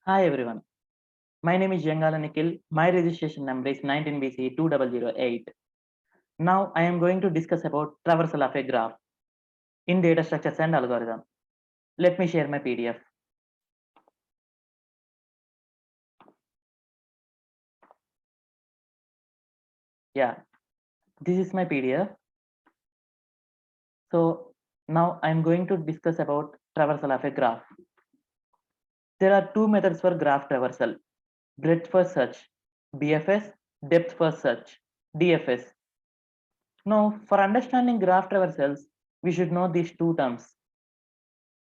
Hi everyone, my name is Yangala Nikhil. My registration number is 19BC 2008. Now I am going to discuss about traversal of a graph in data structures and algorithm. Let me share my PDF. Yeah, this is my PDF. So now I am going to discuss about traversal of a graph. There are two methods for graph traversal: breadth first search (BFS), depth first search (DFS). Now, for understanding graph traversals, we should know these two terms.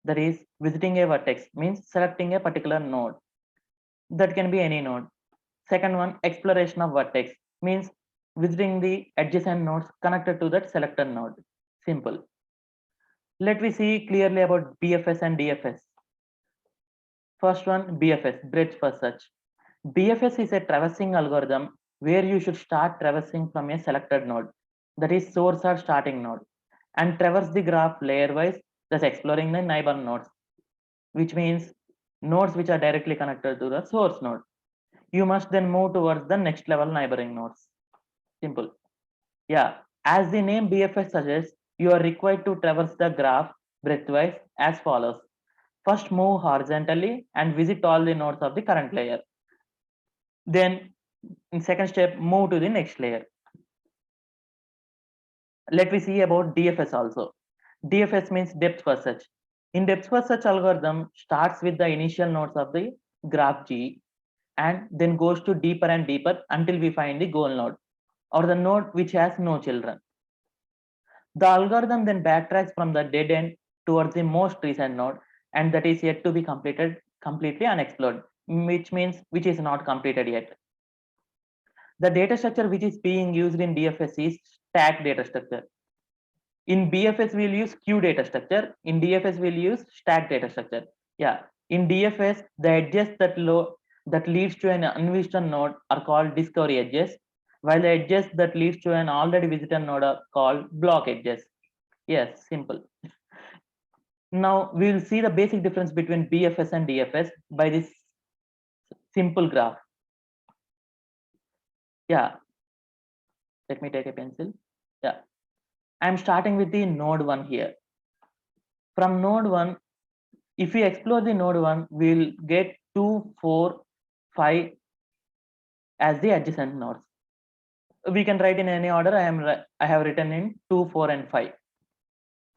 That is, visiting a vertex means selecting a particular node. That can be any node. Second one, exploration of vertex means visiting the adjacent nodes connected to that selected node. Simple. Let me see clearly about BFS and DFS. First one, BFS, breadth first search. BFS is a traversing algorithm where you should start traversing from a selected node, that is source or starting node, and traverse the graph layer wise, thus exploring the neighbor nodes, which means nodes which are directly connected to the source node. You must then move towards the next level neighboring nodes. Simple. Yeah, as the name BFS suggests, you are required to traverse the graph breadthwise as follows. First, move horizontally and visit all the nodes of the current layer. Then, in second step, move to the next layer. Let me see about DFS also. DFS means depth first search. In depth first search algorithm starts with the initial nodes of the graph G and then goes to deeper and deeper until we find the goal node or the node which has no children. The algorithm then backtracks from the dead end towards the most recent node, and that is yet to be completed, completely unexplored, which means which is not completed yet. The data structure which is being used in DFS is stack data structure. In BFS, we'll use queue data structure. In DFS, we'll use stack data structure. Yeah. In DFS, the edges that leads to an unvisited node are called discovery edges, while the edges that leads to an already visited node are called block edges. Yes, simple. Now we will see the basic difference between BFS and DFS by this simple graph. Yeah, let me take a pencil. Yeah, I'm starting with the node 1 here. From node 1, if we explore the node 1, we'll get 2, 4, 5 as the adjacent nodes. We can write in any order. I have written in 2, 4, and 5.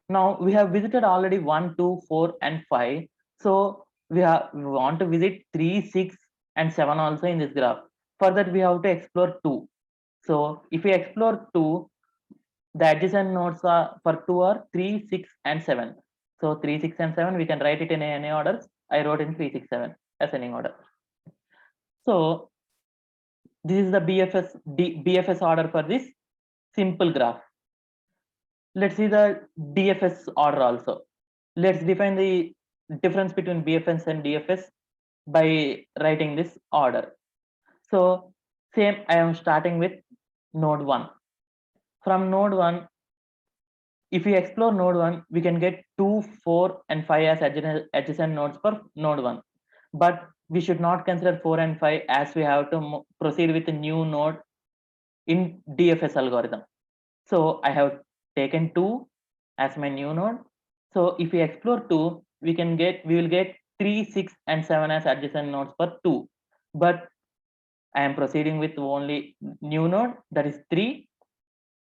Now we have visited already 1, 2, 4, and 5. So we want to visit 3, 6, and 7 also in this graph. For that, we have to explore 2. So if we explore 2, the adjacent nodes are for 2 are 3, 6, and 7. So 3, 6, and 7, we can write it in any orders. I wrote in 3, 6, 7 ascending order. So this is the BFS order for this simple graph. Let's see the DFS order also. Let's define the difference between BFS and DFS by writing this order. So same, I am starting with node 1. From node 1, if we explore node 1, we can get 2, 4, and 5 as adjacent nodes for node 1. But we should not consider 4 and 5 as we have to proceed with a new node in DFS algorithm. So I have taken 2 as my new node. So if we explore 2, we will get 3, 6, and 7 as adjacent nodes for 2. But I am proceeding with only new node, that is 3.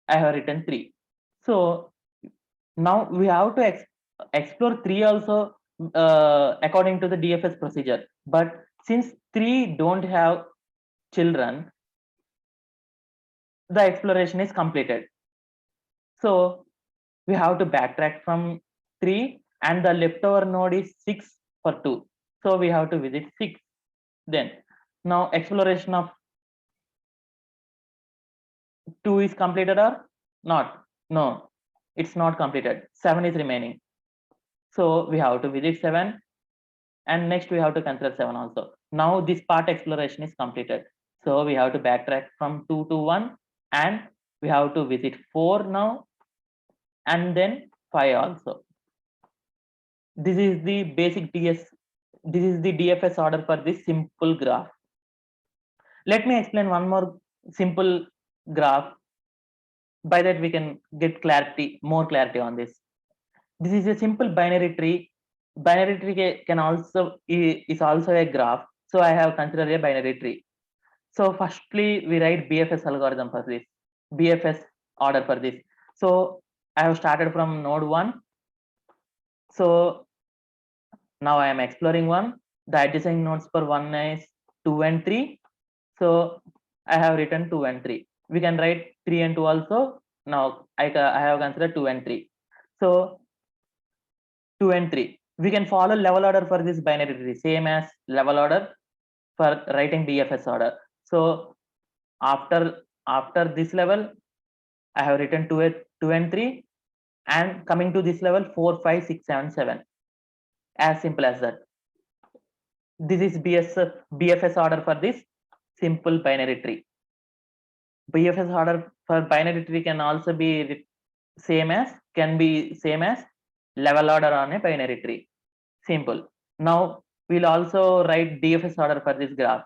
I have written 3. So now we have to explore 3 also according to the DFS procedure. But since 3 don't have children, the exploration is completed. So we have to backtrack from 3 and the leftover node is 6 for 2. So we have to visit 6. Then now exploration of 2 is completed or not? No, it's not completed. 7 is remaining. So we have to visit 7 and next we have to consider 7 also. Now this part exploration is completed. So we have to backtrack from 2 to 1 and we have to visit 4 now and then 5 also. This is the basic this is the DFS order for this simple graph. Let me explain one more simple graph. By that we can get more clarity on this. This is a simple binary tree. Binary tree can also is also a graph. So I have considered a binary tree. So firstly, we write BFS algorithm for this, BFS order for this. So I have started from node 1. So now I am exploring 1. The adjacent nodes for 1 is 2 and 3. So I have written 2 and 3. We can write 3 and 2 also. Now I have considered 2 and 3. So 2 and 3. We can follow level order for this binary tree, same as level order for writing BFS order. So after this level, I have written 2 and 3, and coming to this level 4, 5, 6, 7, 7. As simple as that. This is BFS order for this simple binary tree. BFS order for binary tree can also be same as level order on a binary tree. Simple. Now we'll also write DFS order for this graph.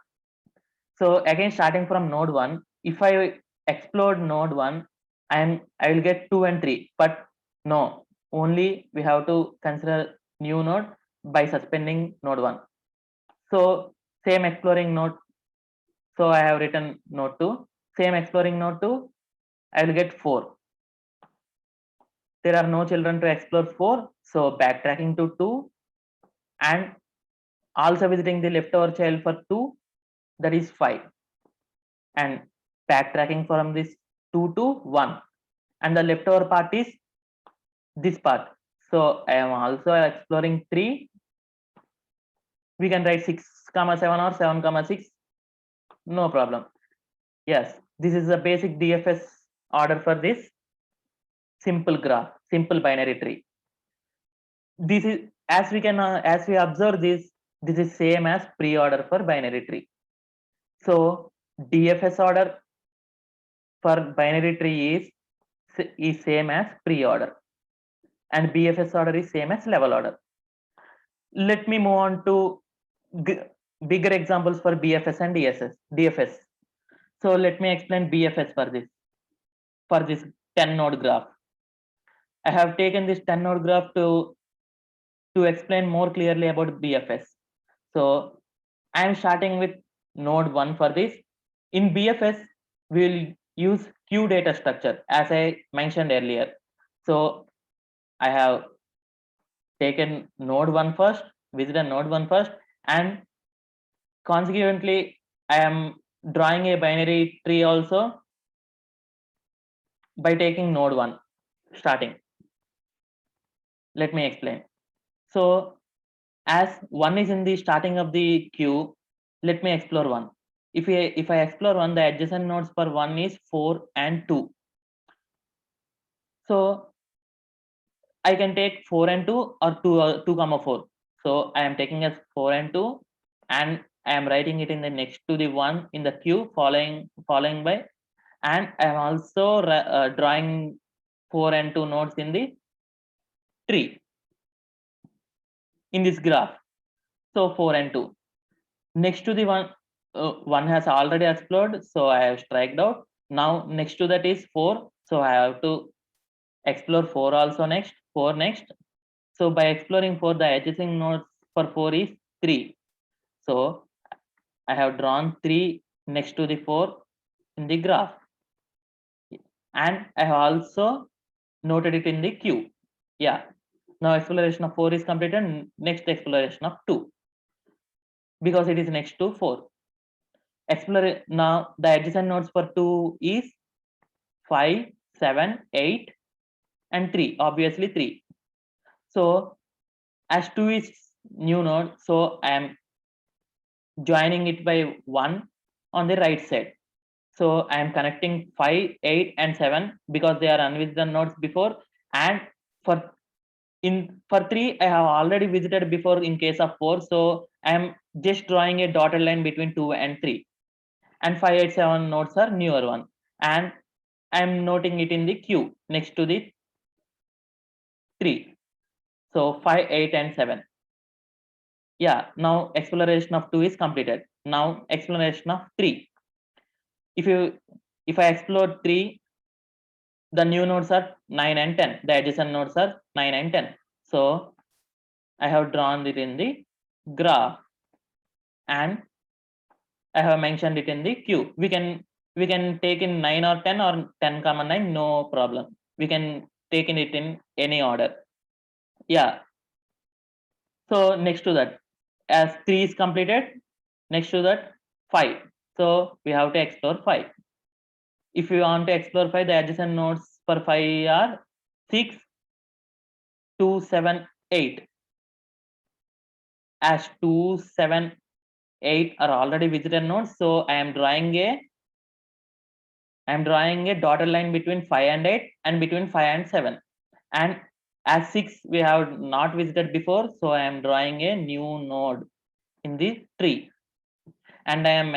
So again, starting from node 1, if I explode node 1, I will get 2 and 3, but no, only we have to consider new node by suspending node 1. So same exploring node. So I have written node 2. Same exploring node 2, I will get 4. There are no children to explore 4. So backtracking to 2 and also visiting the leftover child for 2, that is 5. And backtracking from this 2 to 1. And the leftover part is this part. So I am also exploring 3. We can write 6, 7 or 7, 6. No problem. Yes, this is the basic DFS order for this simple graph, simple binary tree. This is as we observe this is same as pre-order for binary tree. So DFS order for binary tree is same as pre-order, and BFS order is same as level order. Let me move on to bigger examples for BFS and DFS. So let me explain BFS for this 10 node graph. I have taken this 10 node graph to explain more clearly about BFS. So I am starting with node 1 for this. In BFS, we will use queue data structure as I mentioned earlier. So I have taken node 1 first, visited node 1 first, and consequently I am drawing a binary tree also by taking node 1 starting. Let me explain. So as 1 is in the starting of the queue, let me explore 1. If I explore 1, the adjacent nodes for 1 is 4 and 2. So I can take 4 and 2 or 2, 4. So I am taking as 4 and 2, and I am writing it in the next to the 1 in the queue following by, and I am also drawing 4 and 2 nodes in the tree in this graph. So 4 and 2. Next to the 1 has already explored, so I have striked out. Now next to that is 4, so I have to explore 4 also next, 4 next. So by exploring 4, the adjacent nodes for 4 is 3. So I have drawn 3 next to the 4 in the graph, and I have also noted it in the queue. Yeah. Now exploration of 4 is completed. Next exploration of 2, because it is next to 4. Explore now the adjacent nodes for 2 is 5, 7, 8, and 3. Obviously 3. So as 2 is new node, so I am joining it by 1 on the right side. So I am connecting 5, 8, and 7 because they are unvisited nodes before. And for 3, I have already visited before in case of 4. So I am just drawing a dotted line between 2 and 3. And 5, 8, 7 nodes are newer one. And I am noting it in the queue next to the 3. So 5, 8, and 7. Yeah, now exploration of 2 is completed. Now exploration of 3. If I explore 3, the new nodes are 9 and 10. The adjacent nodes are 9 and 10. So I have drawn it in the graph and I have mentioned it in the queue. We can take in 9 or 10 or 10 comma 9, no problem. We can take in it in any order. Yeah. So next to that, as 3 is completed, next to that 5. So we have to explore 5. If you want to explore 5, the adjacent nodes for 5 are 6, 2, 7, 8. As 2, 7, 8 are already visited nodes, so I am drawing a dotted line between 5 and 8 and between 5 and 7. And as 6 we have not visited before, so I am drawing a new node in the tree. And I am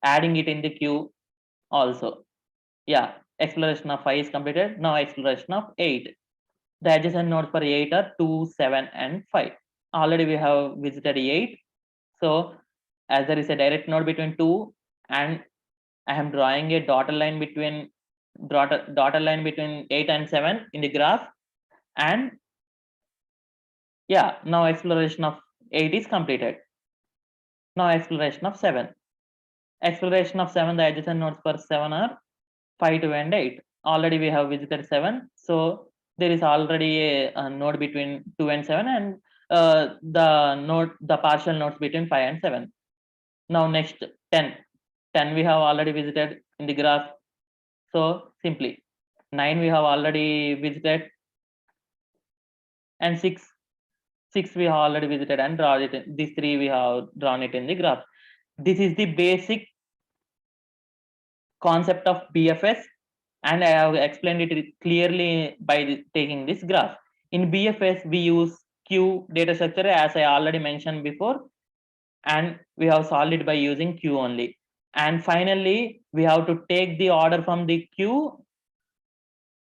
adding it in the queue also. Yeah, exploration of 5 is completed. Now exploration of 8. The adjacent nodes for 8 are 2, 7, and 5. Already we have visited 8. So as there is a direct node between 2, and I am drawing a dotted line between 8 and 7 in the graph. And yeah, now exploration of 8 is completed. Now exploration of 7. Exploration of 7, the adjacent nodes for 7 are 5, 2, and 8. Already we have visited 7. So there is already a node between 2 and 7, and the partial nodes between 5 and 7. Now next 10. 10 we have already visited in the graph. So simply 9 we have already visited, and 6 we have already visited and drawn it. These 3 we have drawn it in the graph. This is the basic concept of BFS, and I have explained it clearly by taking this graph. In BFS, we use queue data structure, as I already mentioned before, and we have solved it by using queue only. And finally, we have to take the order from the queue,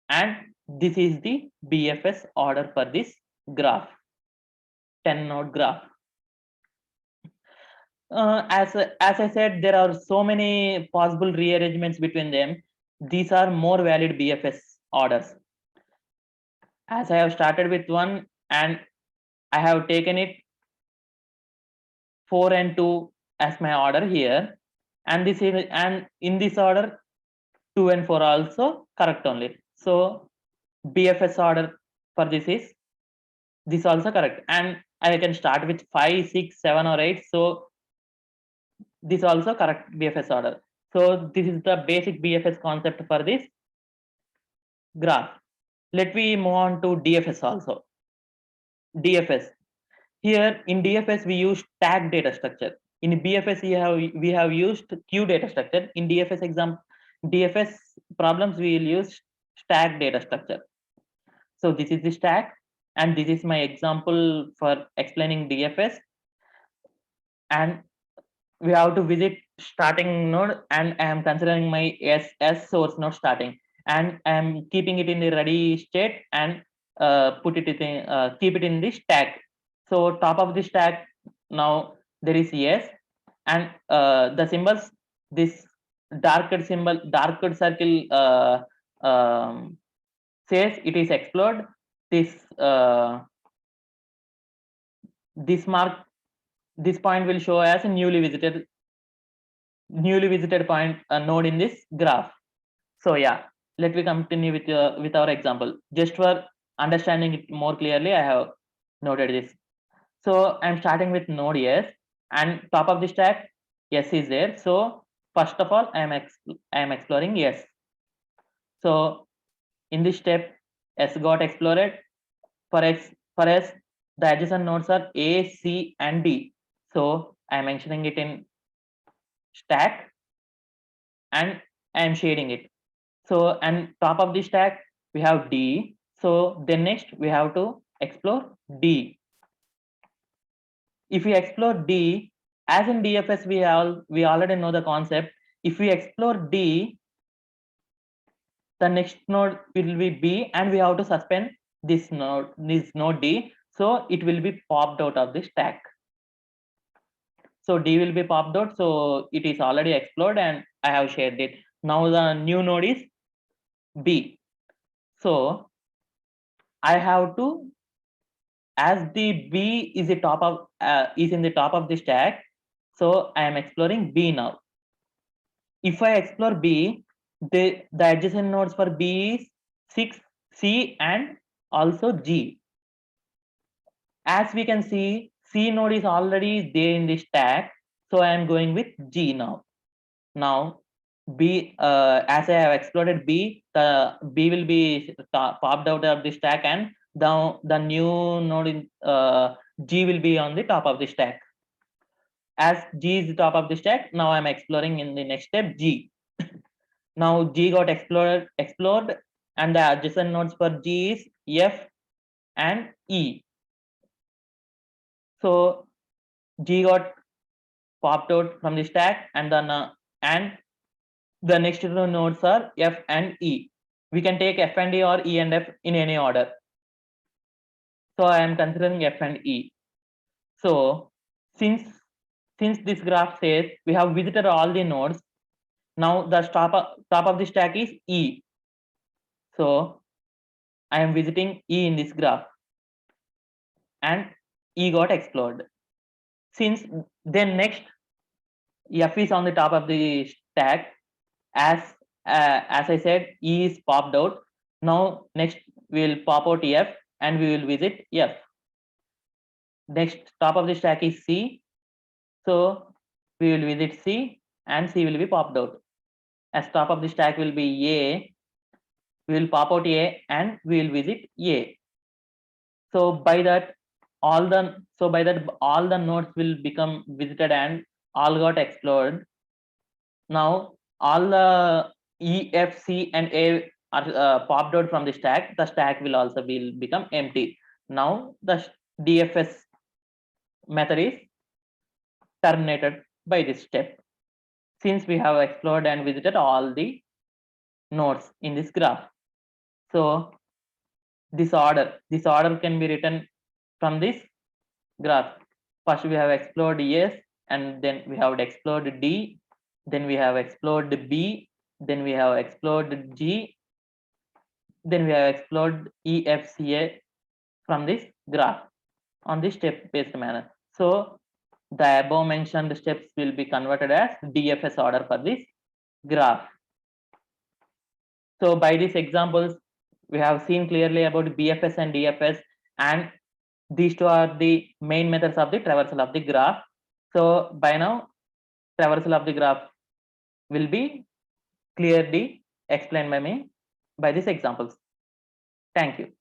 and this is the BFS order for this graph, 10 node graph. As I said, there are so many possible rearrangements between them. These are more valid BFS orders. As I have started with 1 and I have taken it 4 and 2 as my order here, and in this order 2 and 4 also correct only. So BFS order for this also correct, and I can start with 5, 6, 7, or 8. So this also correct BFS order. So this is the basic BFS concept for this graph. Let me move on to DFS also. DFS. Here in DFS we use tag data structure. In BFS we have used queue data structure. In DFS problems we will use stack data structure. So this is the stack, and this is my example for explaining DFS. And we have to visit starting node, and I am considering my S source node starting, and I am keeping it in the ready state and keep it in the stack. So top of the stack now there is yes, and the symbols, this darker circle says it is explored. This mark, this point will show as a newly visited point node in this graph. So yeah, let me continue with our example. Just for understanding it more clearly, I have noted this. So I'm starting with node S, and top of the stack S is there. So first of all, I am exploring S. So in this step, S got explored. For S, the adjacent nodes are A, C, and D. So I'm mentioning it in stack, and I am shading it. So, and top of the stack we have D. So then next we have to explore D. If we explore D, as in DFS we already know the concept. If we explore D, the next node will be B, and we have to suspend this node D, so it will be popped out of the stack. So D will be popped out. So it is already explored and I have shared it. Now the new node is B. So I have to, as the B is the top of is in the top of the stack. So I am exploring B now. If I explore B, the adjacent nodes for B is 6, C, and also G. As we can see, C node is already there in the stack, so I am going with G now. Now B, as I have explored B, the B will be popped out of the stack, and the new node in G will be on the top of the stack. As G is the top of the stack, now I'm exploring in the next step G. Now G got explored, and the adjacent nodes for G is F and E. So G got popped out from the stack, and then and the next two nodes are F and E. We can take F and E or E and F in any order. So I am considering F and E. So since this graph says we have visited all the nodes, now the top of the stack is E. So I am visiting E in this graph, and E got explored. Since then next F is on the top of the stack, as I said, E is popped out. Now next we will pop out F and we will visit F. Next top of the stack is C, so we will visit C and C will be popped out. As top of the stack will be A, we will pop out A and we will visit A. So by that all the nodes will become visited and all got explored. Now all the E, F, C, and A are popped out from the stack. The stack will also become empty. Now the DFS method is terminated by this step, since we have explored and visited all the nodes in this graph. So this order can be written from this graph. First we have explored S, and then we have explored D, then we have explored B, then we have explored G, then we have explored E, F, C, A from this graph on this step based manner. So the above mentioned steps will be converted as DFS order for this graph. So by these examples, we have seen clearly about BFS and DFS, and these two are the main methods of the traversal of the graph. So by now, traversal of the graph will be clearly explained by me by these examples. Thank you.